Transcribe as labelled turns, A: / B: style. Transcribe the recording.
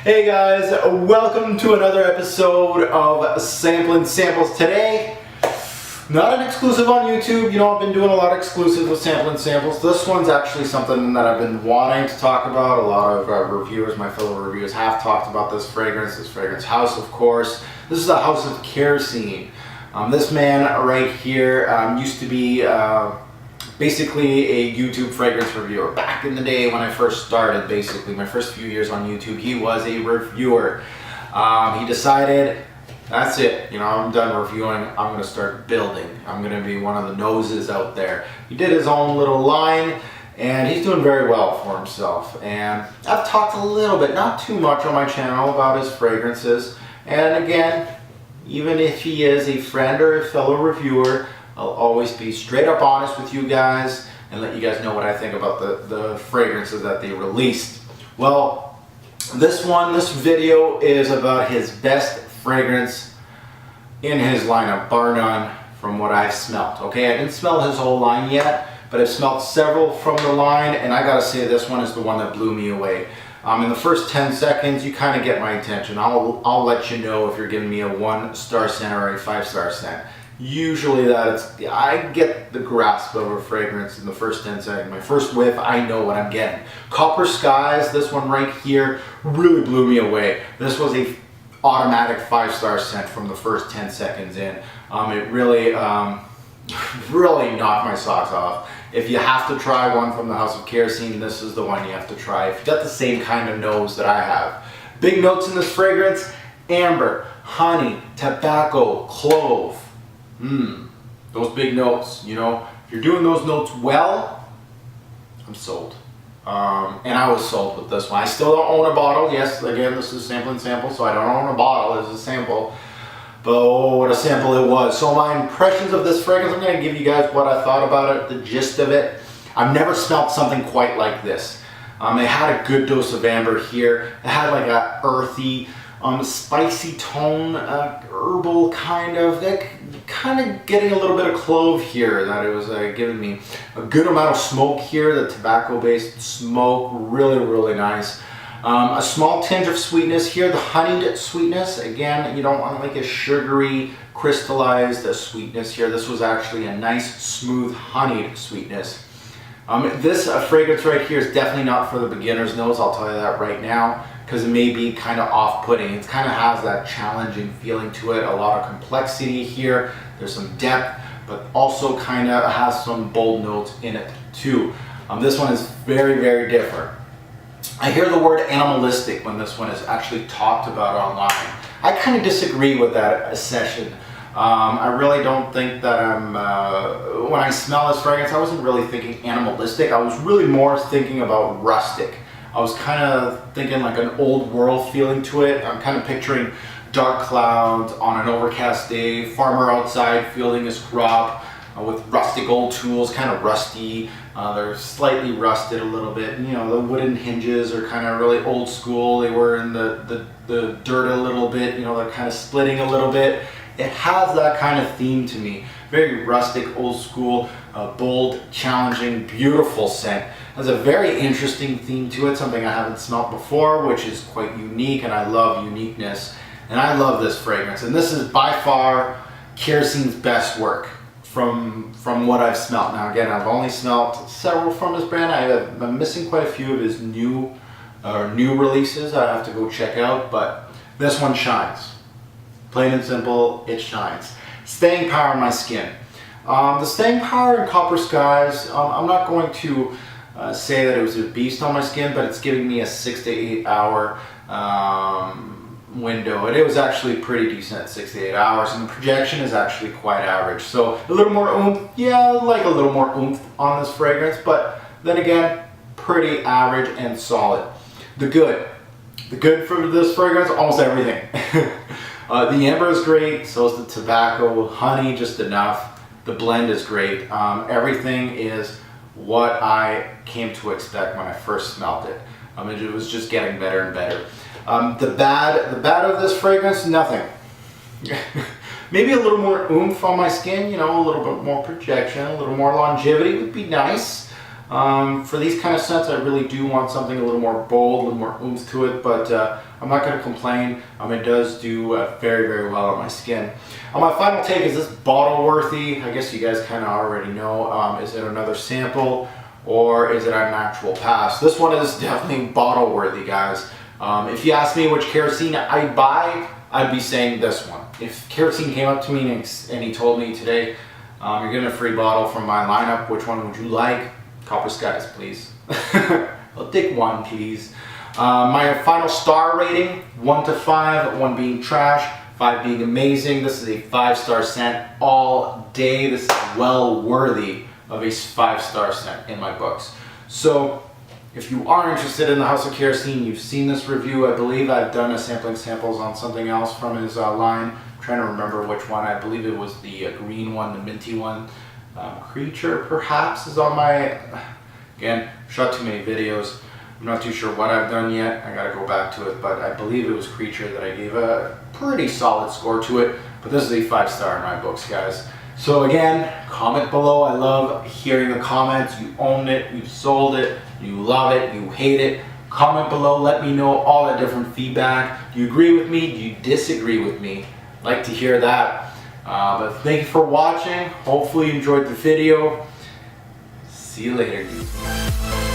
A: Hey guys, welcome to another episode of Sampling Samples. Today, not an exclusive on YouTube. You know, I've been doing a lot of exclusives with Sampling Samples. This one's actually something that I've been wanting to talk about. A lot of reviewers, my fellow reviewers, have talked about this fragrance house, of course. This is the House of Kerosene. This man right here used to be basically a YouTube fragrance reviewer. Back in the day when I first started, basically my first few years on YouTube, he was a reviewer. He decided, that's it, you know, I'm done reviewing, I'm going to start building. I'm going to be one of the noses out there. He did his own little line, and he's doing very well for himself. And I've talked a little bit, not too much on my channel, about his fragrances. And again, even if he is a friend or a fellow reviewer, I'll always be straight up honest with you guys and let you guys know what I think about the fragrances that they released. Well, this video is about his best fragrance in his lineup, bar none, from what I've smelt. Okay, I didn't smell his whole line yet, but I've smelt several from the line, and I gotta say this one is the one that blew me away. In the first 10 seconds, you kind of get my attention. I'll let you know if you're giving me a 1-star scent or a 5-star scent. Usually I get the grasp of a fragrance in the first 10 seconds. My first whiff, I know what I'm getting. Copper Skies, this one right here, really blew me away. This was a automatic 5-star scent from the first 10 seconds in. It really, really knocked my socks off. If you have to try one from the House of Kerosene, this is the one you have to try. If you've got the same kind of nose that I have. Big notes in this fragrance: amber, honey, tobacco, clove. Those big notes, you know, if you're doing those notes well, I'm sold. And I was sold with this one. I still don't own a bottle. Yes, again, this is Sampling Sample, so I don't own a bottle. It's a sample. But oh, what a sample it was. So my impressions of this fragrance, I'm going to give you guys what I thought about it, the gist of it. I've never smelled something quite like this. It had a good dose of amber here. It had like a earthy, spicy tone, herbal kind of getting a little bit of clove here that it was giving me. A good amount of smoke here, the tobacco-based smoke, really, really nice. A small tinge of sweetness here, the honeyed sweetness. Again, you don't want like a sugary, crystallized sweetness here. This was actually a nice, smooth, honeyed sweetness. This fragrance right here is definitely not for the beginner's nose, I'll tell you that right now, because it may be kind of off-putting. It kind of has that challenging feeling to it, a lot of complexity here. There's some depth, but also kind of has some bold notes in it too. This one is very, very different. I hear the word animalistic when this one is actually talked about online. I kind of disagree with that session. I really don't think that when I smell this fragrance, I wasn't really thinking animalistic. I was really more thinking about rustic. I was kind of thinking like an old world feeling to it. I'm kind of picturing dark clouds on an overcast day, farmer outside fielding his crop with rustic old tools, kind of rusty. They're slightly rusted a little bit. You know, the wooden hinges are kind of really old school. They were in the dirt a little bit. You know, they're kind of splitting a little bit. It has that kind of theme to me. Very rustic, old school, bold, challenging, beautiful scent. Has a very interesting theme to it, something I haven't smelt before, which is quite unique, and I love uniqueness. And I love this fragrance. And this is by far Kerosene's best work from what I've smelt. Now again, I've only smelt several from this brand. I'm missing quite a few of his new releases I have to go check out, but this one shines. Plain and simple, it shines. Staying power in my skin. The staying power in Copper Skies, I'm not going to say that it was a beast on my skin, but it's giving me a 6 to 8 hour window. And it was actually pretty decent at 6 to 8 hours, and the projection is actually quite average. So a little more oomph, yeah, I like a little more oomph on this fragrance, but then again, pretty average and solid. The good for this fragrance, almost everything. The amber is great, so is the tobacco, honey just enough. The blend is great. Everything is what I came to expect when I first smelled it. It was just getting better and better. The bad of this fragrance, nothing. Maybe a little more oomph on my skin, you know, a little bit more projection, a little more longevity would be nice. For these kind of scents, I really do want something a little more bold, a little more oomph to it, but I'm not going to complain. It does do very, very well on my skin. My final take, is this bottle worthy? I guess you guys kind of already know. Is it another sample or is it an actual pass? This one is definitely bottle worthy, guys. If you ask me which Kerosene I'd buy, I'd be saying this one. If Kerosene came up to me and he told me today, you're getting a free bottle from my lineup, which one would you like? Copper Skies, please. I'll take one, please. My final star rating, 1 to 5, 1 being trash, 5 being amazing. This is a 5-star scent all day. This is well worthy of a 5-star scent in my books. So if you are interested in the House of Kerosene, you've seen this review. I believe I've done a samples on something else from his line. I'm trying to remember which one. I believe it was the green one, the minty one. Creature perhaps is on my, again, shot too many videos. I'm not too sure what I've done yet. I gotta go back to it, but I believe it was Creature that I gave a pretty solid score to it. But this is a 5-star in my books, guys. So again, comment below. I love hearing the comments. You own it, you sold it, you love it, you hate it. Comment below, let me know all the different feedback. Do you agree with me? Do you disagree with me? I'd like to hear that. But thank you for watching. Hopefully you enjoyed the video. See you later, dude.